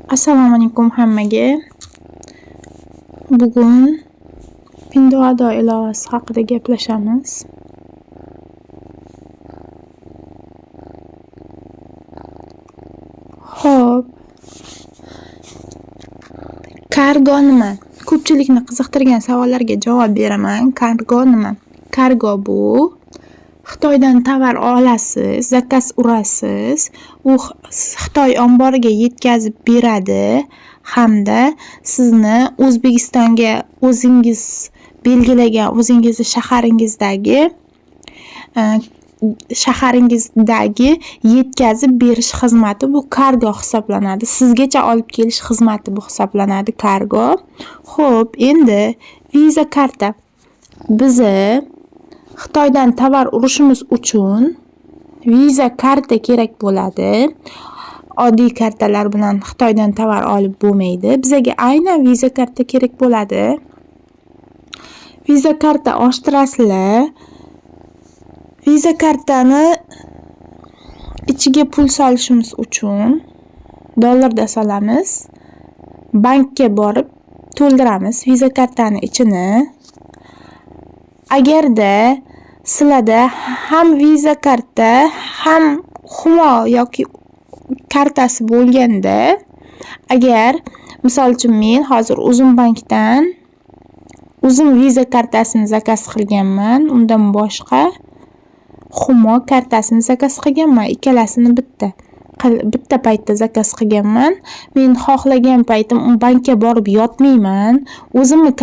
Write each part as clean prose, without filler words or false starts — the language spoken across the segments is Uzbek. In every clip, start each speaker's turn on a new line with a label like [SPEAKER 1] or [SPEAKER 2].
[SPEAKER 1] Assalomu alaykum hammaga. Bugun Pinduoduo ilovasi haqida gaplashamiz. Xo'p. Kargo nima? Ko'pchilikni qiziqtirgan savollarga javob beraman. Kargo nima? Kargo bu Xitoydan tovar olasiz, zakaz urasiz, u Xitoy omboriga yetkazib beradi hamda sizni O'zbekistonga o'zingiz belgilagan shaharingizdagi yetkazib berish xizmati bu kargo hisoblanadi. Sizgacha olib kelish xizmati bu hisoblanadi kargo. Xo'p, endi viza karta. Bizni Xitoydan tovar urishimiz uchun viza karta kerak bo'ladi. Oddiy kartalar bilan Xitoydan tovar olib bo'lmaydi. Bizga aynan viza karta kerak bo'ladi. Viza karta ochtirasizlar. Viza kartani ichiga pul solishimiz uchun dollarda solamiz. Bankka borib to'ldiramiz viza kartani ichini. Agarda sizlarda ham viza karta, ham Humo yoki kartasi bo'lganda, agar misol uchun men hozir Uzum bankdan Uzum viza kartasini zakaz qilganman, undan boshqa Humo kartasini zakaz qilganman. Ikkalasini bitta paytda zakaz qilganman. Men xohlagan paytim bankka borib yotmayman. O'zimni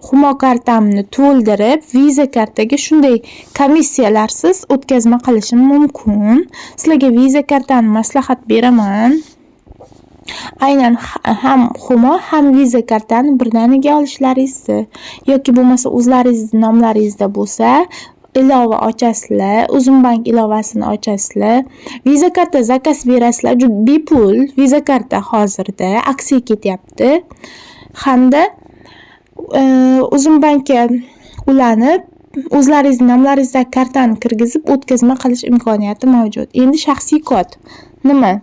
[SPEAKER 1] Humo kartamni to'ldirib, viza kartaga shunday komissiyalarsiz o'tkazma qilishim mumkin. Sizlarga viza kartani maslahat beraman. Aynan ham Humo ham viza kartani birdaniga olishlaringizni yoki bo'lmasa o'zlaringizni nomlaringizda bo'lsa ilova ochasizlar, Uzum bank ilovasini ochasizlar. Viza karta zakaz berasizlar, juda bepul viza karta hozirda aksiya ketyapti. Hamda Uzum bankka ulanib, o'zlaringiz nomlaringizdagi kartani kirgizib o'tkazma qilish imkoniyati mavjud. Endi shaxsiy kod nima?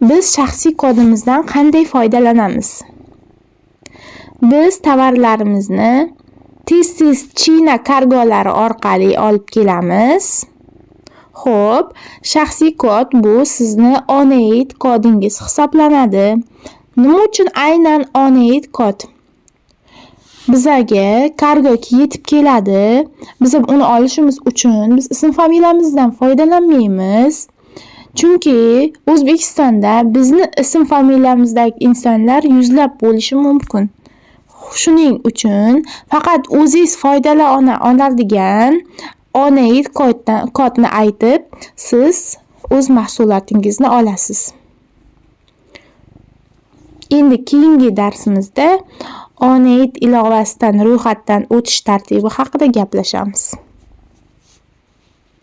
[SPEAKER 1] Biz shaxsiy kodimizdan qanday foydalanamiz? Biz tovarlarimizni tez China kargolari orqali olib kelamiz. Xo'p, shaxsiy kod bu sizni onaid kodingiz hisoblanadi. Nima uchun aynan onaid kod? Bizaga kargo yetib keladi. Biz uni olishimiz uchun biz ism familiyamizdan foydalanmaymiz. Chunki O'zbekistonda bizni ism familiyamizdagi insonlar yuzlab bo'lishi mumkin. Shuning uchun faqat o'zingiz foydalana oladigan onaid kodni aytib, siz o'z mahsulotingizni olasiz. Endi keyingi darsimizda onaid ilovasidan ro'yxatdan o'tish tartibi haqida gaplashamiz.